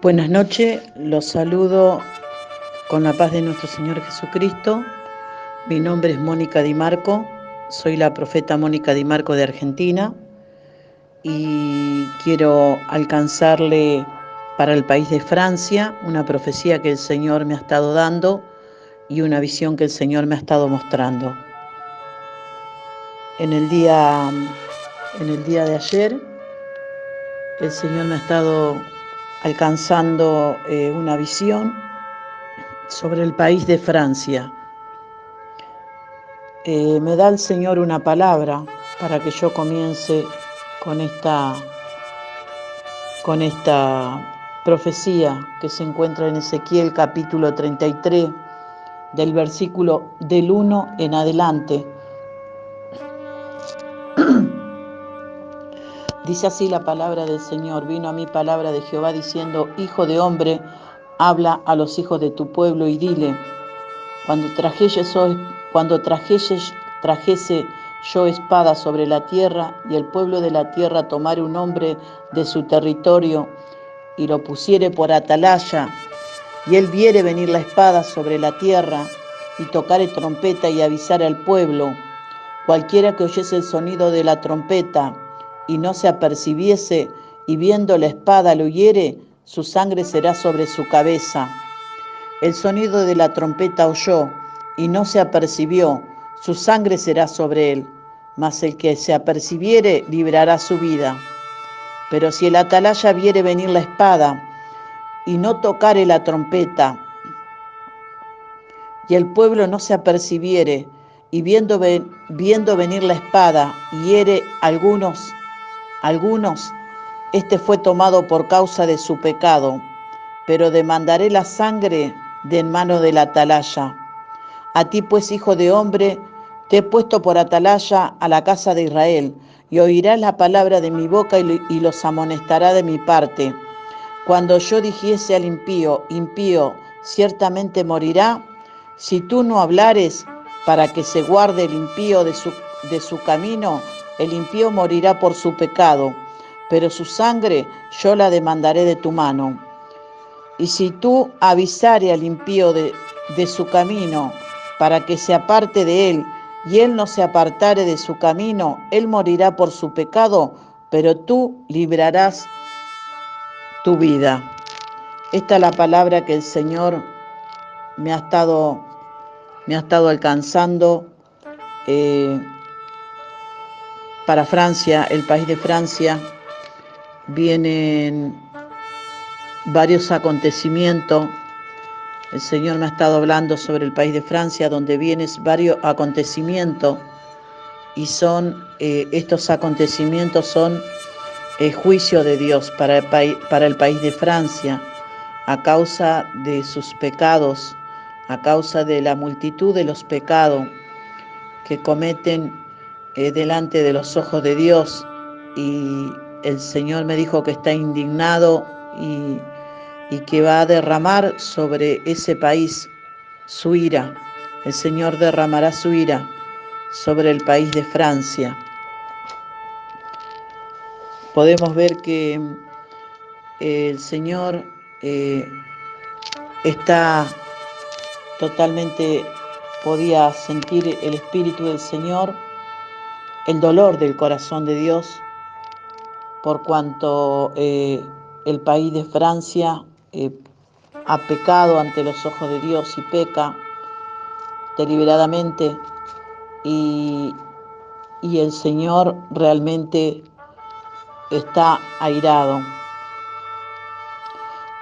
Buenas noches, los saludo con la paz de nuestro Señor Jesucristo. Mi nombre es Mónica Di Marco, soy la profeta Mónica Di Marco de Argentina y quiero alcanzarle para el país de Francia una profecía que el Señor me ha estado dando y una visión que el Señor me ha estado mostrando. En el día de ayer, el Señor me ha estado alcanzando una visión sobre el país de Francia. Me da el Señor una palabra para que yo comience con esta profecía que se encuentra en Ezequiel capítulo 33, del versículo del 1 en adelante. Dice así la palabra del Señor: vino a mí palabra de Jehová diciendo: Hijo de hombre, habla a los hijos de tu pueblo y dile: Cuando trajese yo espada sobre la tierra, y el pueblo de la tierra tomare un hombre de su territorio, y lo pusiere por atalaya, y él viere venir la espada sobre la tierra, y tocare trompeta y avisare al pueblo, cualquiera que oyese el sonido de la trompeta, y no se apercibiese, y viendo la espada lo hiere, su sangre será sobre su cabeza. El sonido de la trompeta oyó, y no se apercibió, su sangre será sobre él, mas el que se apercibiere librará su vida. Pero si el atalaya viere venir la espada, y no tocare la trompeta, y el pueblo no se apercibiere, y viendo venir la espada, hiere algunos, este fue tomado por causa de su pecado, pero demandaré la sangre de en mano del atalaya. A ti pues, hijo de hombre, te he puesto por atalaya a la casa de Israel, y oirás la palabra de mi boca y los amonestará de mi parte. Cuando yo dijese al impío, impío, ciertamente morirá, si tú no hablares para que se guarde el impío de su camino, el impío morirá por su pecado, pero su sangre yo la demandaré de tu mano. Y si tú avisare al impío de su camino, para que se aparte de él, y él no se apartare de su camino, él morirá por su pecado, pero tú librarás tu vida. Esta es la palabra que el Señor me ha estado alcanzando para Francia, el país de Francia. Vienen varios acontecimientos. El Señor me ha estado hablando sobre el país de Francia, donde vienen varios acontecimientos, y estos acontecimientos son juicio de Dios para el país de Francia, a causa de sus pecados, a causa de la multitud de los pecados que cometen delante de los ojos de Dios. Y el Señor me dijo que está indignado y que va a derramar sobre ese país su ira. El Señor derramará su ira sobre el país de Francia. Podemos ver que el Señor está totalmente, podía sentir el Espíritu del Señor, el dolor del corazón de Dios, por cuanto el país de Francia ha pecado ante los ojos de Dios y peca deliberadamente, y el Señor realmente está airado.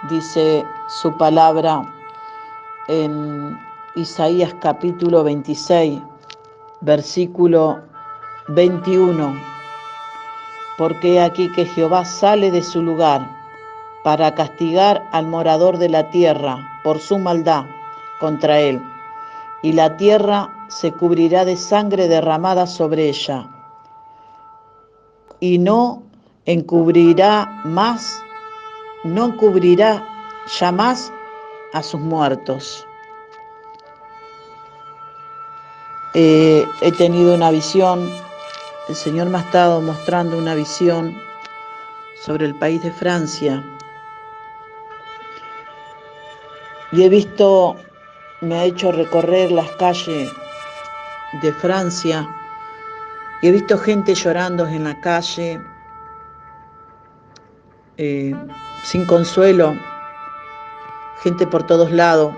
Dice su palabra en Isaías capítulo 26, versículo 21. Porque aquí que Jehová sale de su lugar para castigar al morador de la tierra por su maldad contra él, y la tierra se cubrirá de sangre derramada sobre ella, y no encubrirá ya más a sus muertos. He tenido una visión, el Señor me ha estado mostrando una visión sobre el país de Francia, y me ha hecho recorrer las calles de Francia, y he visto gente llorando en la calle, sin consuelo, gente por todos lados,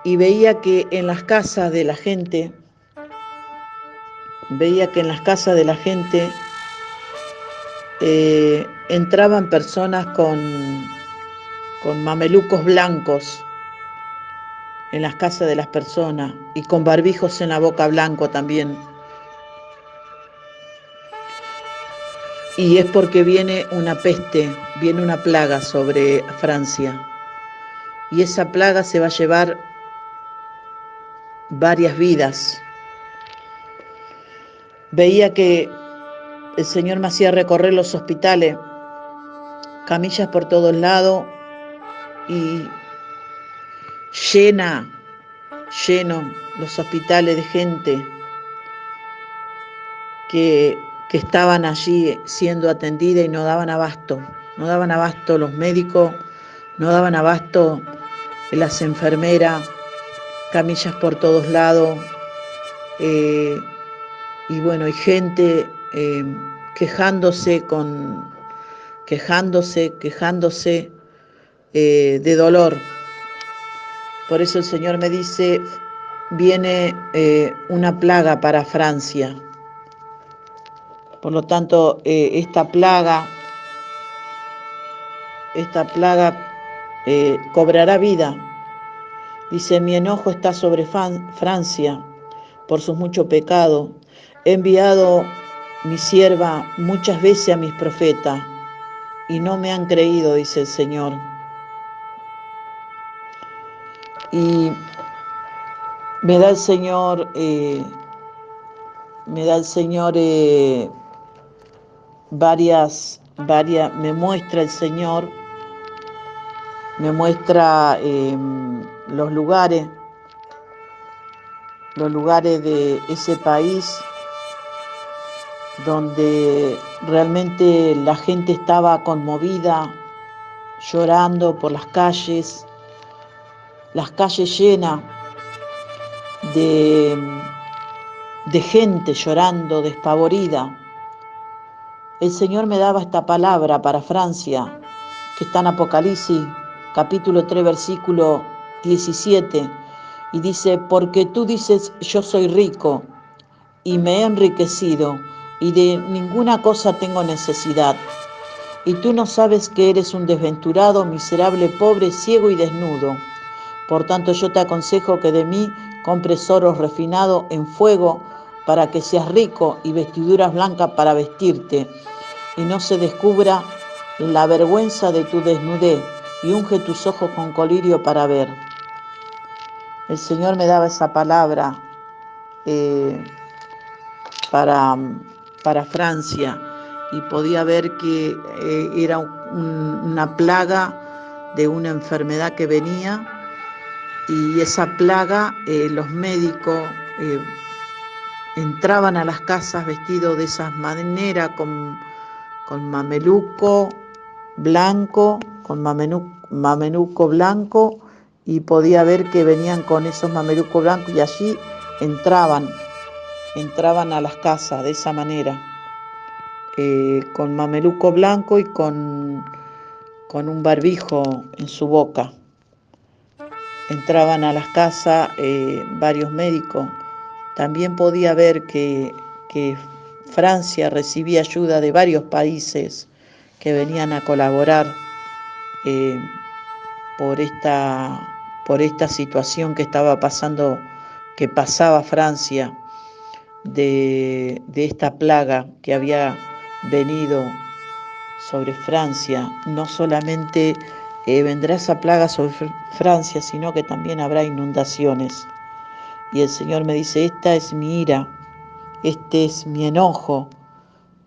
y veía que en las casas de la gente, entraban personas con mamelucos blancos en las casas de las personas y con barbijos en la boca blanco también. Y es porque viene una peste, viene una plaga sobre Francia. Y esa plaga se va a llevar varias vidas. Veía que el Señor me hacía recorrer los hospitales, camillas por todos lados y lleno los hospitales de gente que estaban allí siendo atendida y no daban abasto los médicos, no daban abasto las enfermeras, camillas por todos lados, y bueno, hay gente quejándose de dolor. Por eso el Señor me dice, viene una plaga para Francia. Por lo tanto, esta plaga cobrará vida. Dice, mi enojo está sobre Francia por sus muchos pecados. He enviado mi sierva muchas veces a mis profetas y no me han creído, dice el Señor. Y me da el Señor, me muestra el Señor, los lugares de ese país donde realmente la gente estaba conmovida, llorando por las calles llenas de gente llorando, despavorida. El Señor me daba esta palabra para Francia, que está en Apocalipsis, capítulo 3, versículo 17, y dice, porque tú dices, yo soy rico, y me he enriquecido, y de ninguna cosa tengo necesidad. Y tú no sabes que eres un desventurado, miserable, pobre, ciego y desnudo. Por tanto, yo te aconsejo que de mí compres oro refinado en fuego, para que seas rico, y vestiduras blancas para vestirte, y no se descubra la vergüenza de tu desnudez, y unge tus ojos con colirio para ver. El Señor me daba esa palabra para Francia, y podía ver que era una plaga de una enfermedad que venía, y esa plaga, los médicos entraban a las casas vestidos de esa manera, con mameluco blanco, y podía ver que venían con esos mamelucos blancos, y allí entraban a las casas de esa manera, con mameluco blanco y con un barbijo en su boca. Entraban a las casas varios médicos. También podía ver que Francia recibía ayuda de varios países que venían a colaborar por esta situación que estaba pasando, que pasaba Francia, de esta plaga que había venido sobre Francia. No solamente vendrá esa plaga sobre Francia, sino que también habrá inundaciones. Y el Señor me dice, esta es mi ira, este es mi enojo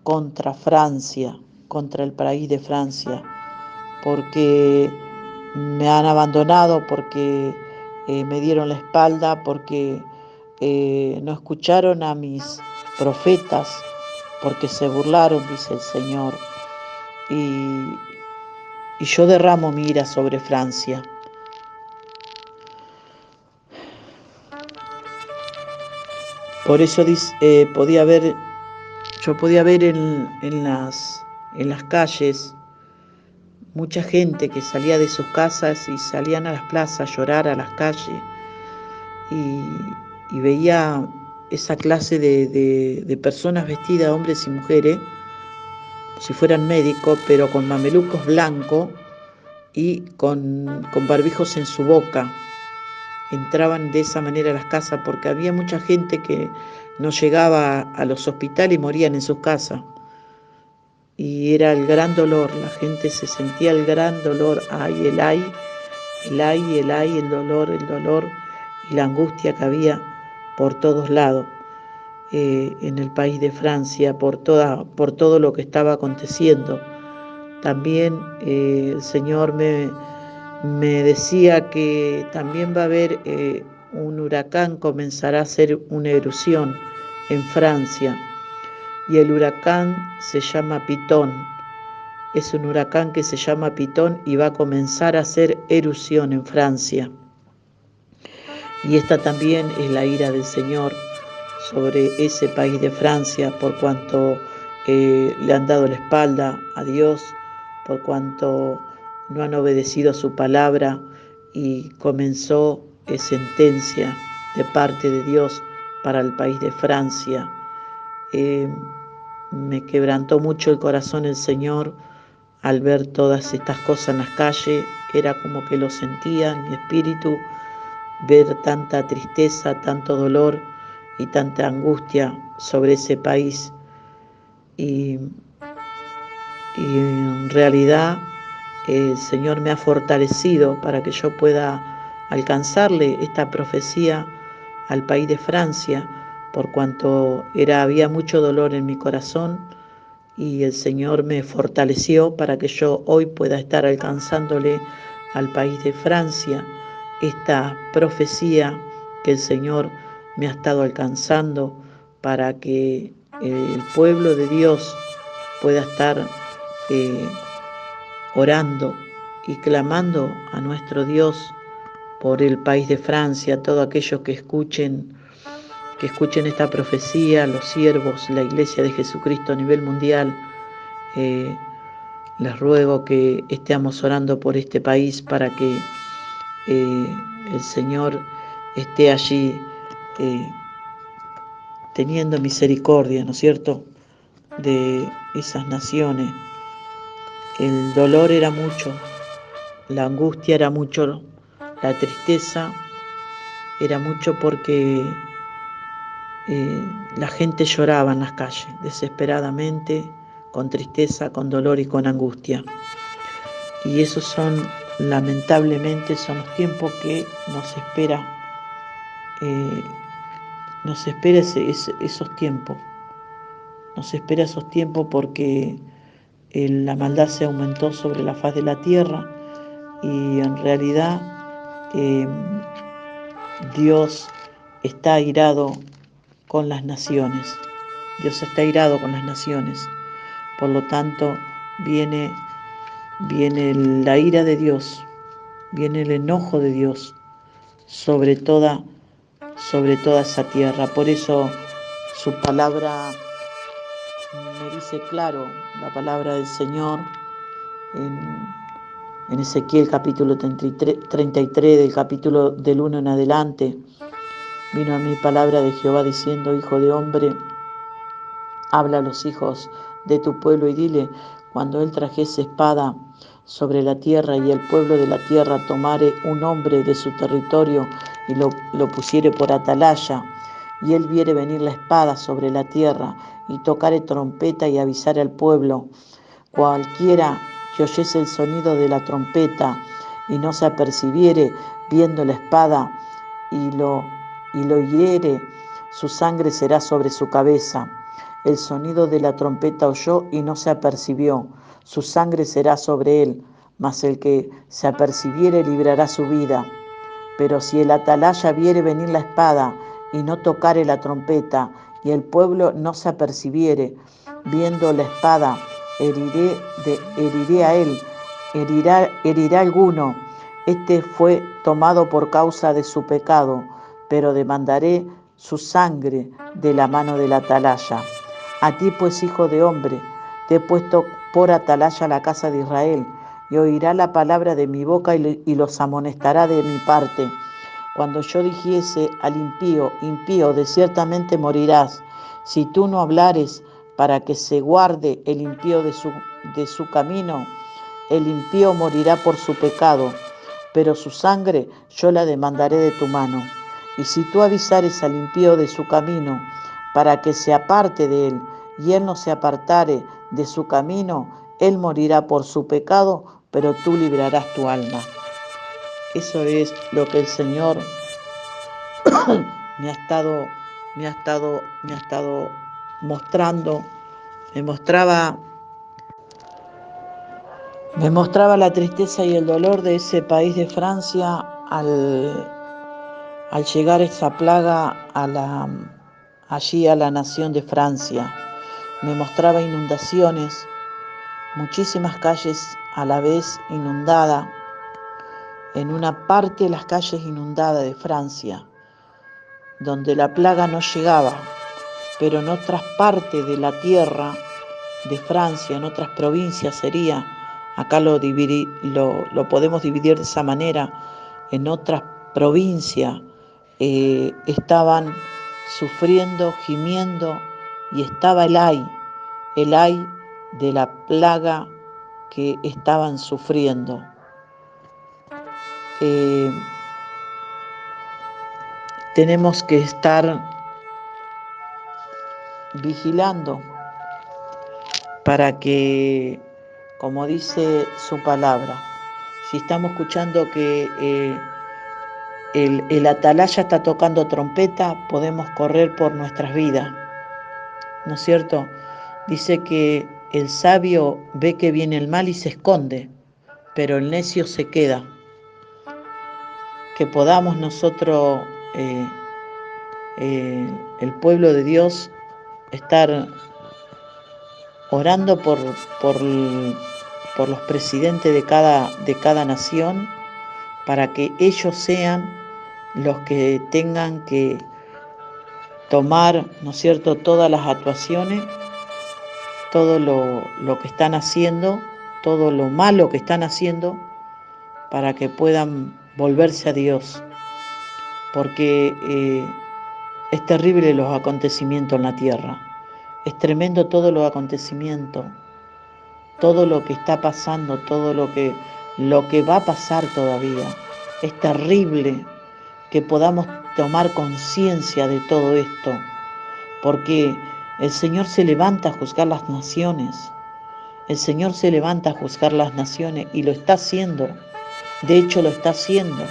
contra Francia, contra el país de Francia, porque me han abandonado, porque me dieron la espalda, porque no escucharon a mis profetas, porque se burlaron, dice el Señor. Y y yo derramo mi ira sobre Francia. Por eso yo podía ver en las calles mucha gente que salía de sus casas y salían a las plazas a llorar a las calles, y veía esa clase de personas vestidas, hombres y mujeres, si fueran médicos, pero con mamelucos blancos y con barbijos en su boca. Entraban de esa manera a las casas porque había mucha gente que no llegaba a los hospitales y morían en sus casas. Y era el gran dolor, la gente se sentía el gran dolor, el dolor y la angustia que había por todos lados en el país de Francia, por todo lo que estaba aconteciendo. También el Señor me decía que también va a haber un huracán, comenzará a hacer una erupción en Francia, y el huracán se llama Pitón. Es un huracán que se llama Pitón y va a comenzar a hacer erupción en Francia. Y esta también es la ira del Señor sobre ese país de Francia, por cuanto le han dado la espalda a Dios, por cuanto no han obedecido a su palabra, y comenzó sentencia de parte de Dios para el país de Francia. Me quebrantó mucho el corazón el Señor al ver todas estas cosas en las calles. Era como que lo sentía en mi espíritu, ver tanta tristeza, tanto dolor y tanta angustia sobre ese país. Y en realidad el Señor me ha fortalecido para que yo pueda alcanzarle esta profecía al país de Francia, por cuanto había mucho dolor en mi corazón, y el Señor me fortaleció para que yo hoy pueda estar alcanzándole al país de Francia esta profecía que el Señor me ha estado alcanzando, para que el pueblo de Dios pueda estar orando y clamando a nuestro Dios por el país de Francia. Todos aquellos que escuchen esta profecía, los siervos, la Iglesia de Jesucristo a nivel mundial, les ruego que estemos orando por este país para que el Señor esté allí teniendo misericordia, ¿no es cierto?, de esas naciones. El dolor era mucho, la angustia era mucho, la tristeza era mucho, porque la gente lloraba en las calles desesperadamente, con tristeza, con dolor y con angustia. Y esos lamentablemente son los tiempos que nos espera esos tiempos. Nos espera esos tiempos porque la maldad se aumentó sobre la faz de la tierra, y en realidad Dios está airado con las naciones. Dios está airado con las naciones. Por lo tanto, viene la ira de Dios, viene el enojo de Dios sobre toda esa tierra. Por eso su palabra me dice claro, la palabra del Señor en Ezequiel capítulo 33, del capítulo del 1 en adelante. Vino a mí palabra de Jehová diciendo: Hijo de hombre, habla a los hijos de tu pueblo y dile: cuando él trajese espada sobre la tierra, y el pueblo de la tierra tomare un hombre de su territorio y lo pusiere por atalaya, y él viere venir la espada sobre la tierra, y tocare trompeta y avisare al pueblo, cualquiera que oyese el sonido de la trompeta y no se apercibiere viendo la espada y lo hiriere, su sangre será sobre su cabeza. El sonido de la trompeta oyó y no se apercibió, su sangre será sobre él, mas el que se apercibiere librará su vida. Pero si el atalaya viere venir la espada y no tocare la trompeta, y el pueblo no se apercibiere viendo la espada, heriré a él herirá alguno. Este fue tomado por causa de su pecado, pero demandaré su sangre de la mano del atalaya. A ti pues, hijo de hombre, te he puesto por atalaya la casa de Israel, y oirá la palabra de mi boca y los amonestará de mi parte. Cuando yo dijese al impío, impío, de ciertamente morirás, si tú no hablares para que se guarde el impío de su camino, el impío morirá por su pecado, pero su sangre yo la demandaré de tu mano. Y si tú avisares al impío de su camino, para que se aparte de él, y él no se apartare de su camino, él morirá por su pecado, pero tú librarás tu alma. Eso es lo que el Señor me ha estado mostrando. Me mostraba la tristeza y el dolor de ese país de Francia al llegar esa plaga allí a la nación de Francia. Me mostraba inundaciones, muchísimas calles a la vez inundadas. En una parte las calles inundadas de Francia, donde la plaga no llegaba, pero en otras partes de la tierra de Francia, en otras provincias sería, acá lo podemos dividir de esa manera, en otras provincias estaban sufriendo, gimiendo, y estaba el ay de la plaga que estaban sufriendo. Tenemos que estar vigilando para que, como dice su palabra, si estamos escuchando que el atalaya está tocando trompeta, podemos correr por nuestras vidas, ¿no es cierto? Dice que el sabio ve que viene el mal y se esconde, pero el necio se queda. Que podamos nosotros, el pueblo de Dios, estar orando por los presidentes de cada nación, para que ellos sean los que tengan que tomar, ¿no es cierto?, todas las actuaciones, todo lo que están haciendo, todo lo malo que están haciendo, para que puedan volverse a Dios, porque es terrible los acontecimientos en la tierra, es tremendo todos los acontecimientos, todo lo que está pasando, todo lo que va a pasar todavía. Es terrible que podamos tomar conciencia de todo esto, porque el Señor se levanta a juzgar las naciones. El Señor se levanta a juzgar las naciones y lo está haciendo. De hecho, lo está haciendo.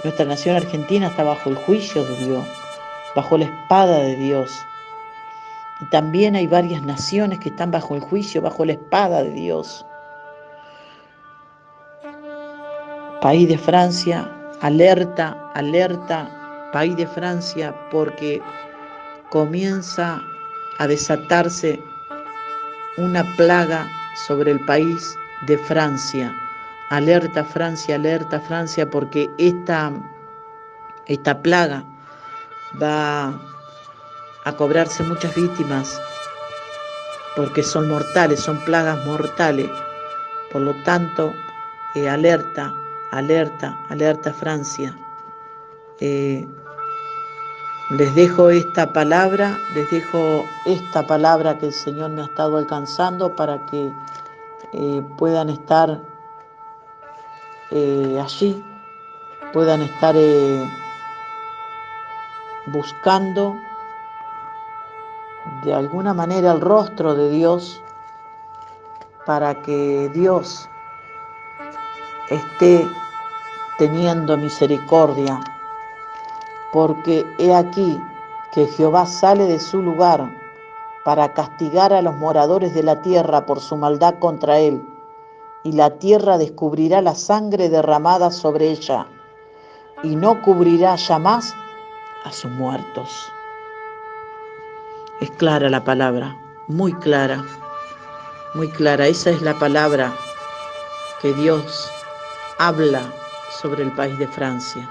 Nuestra nación argentina está bajo el juicio de Dios, bajo la espada de Dios. Y también hay varias naciones que están bajo el juicio, bajo la espada de Dios. País de Francia, alerta, alerta, país de Francia, porque comienza a desatarse una plaga sobre el país de Francia. Alerta Francia, porque esta plaga va a cobrarse muchas víctimas, porque son mortales, son plagas mortales. Por lo tanto, alerta Francia. Les dejo esta palabra que el Señor me ha estado alcanzando, para que puedan estar allí, puedan estar buscando de alguna manera el rostro de Dios, para que Dios esté teniendo misericordia, porque he aquí que Jehová sale de su lugar para castigar a los moradores de la tierra por su maldad contra él, y la tierra descubrirá la sangre derramada sobre ella, y no cubrirá ya más a sus muertos. Es clara la palabra, muy clara, esa es la palabra que Dios habla sobre el país de Francia.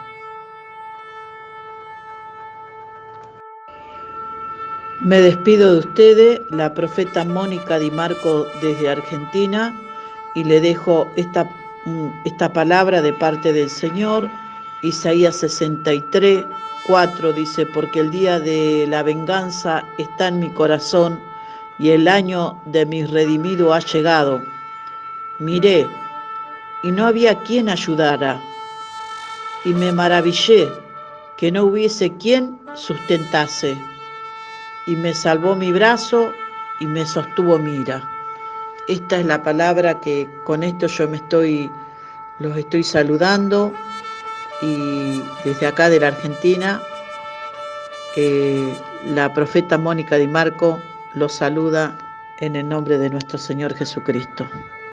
Me despido de ustedes, la profeta Mónica Di Marco desde Argentina, y le dejo esta palabra de parte del Señor. Isaías 63, 4 dice: porque el día de la venganza está en mi corazón y el año de mi redimido ha llegado. Miré, y no había quien ayudara, y me maravillé que no hubiese quien sustentase. Y me salvó mi brazo y me sostuvo mi ira. Esta es la palabra que con esto yo los estoy saludando, y desde acá de la Argentina, la profeta Mónica Di Marco los saluda en el nombre de nuestro Señor Jesucristo.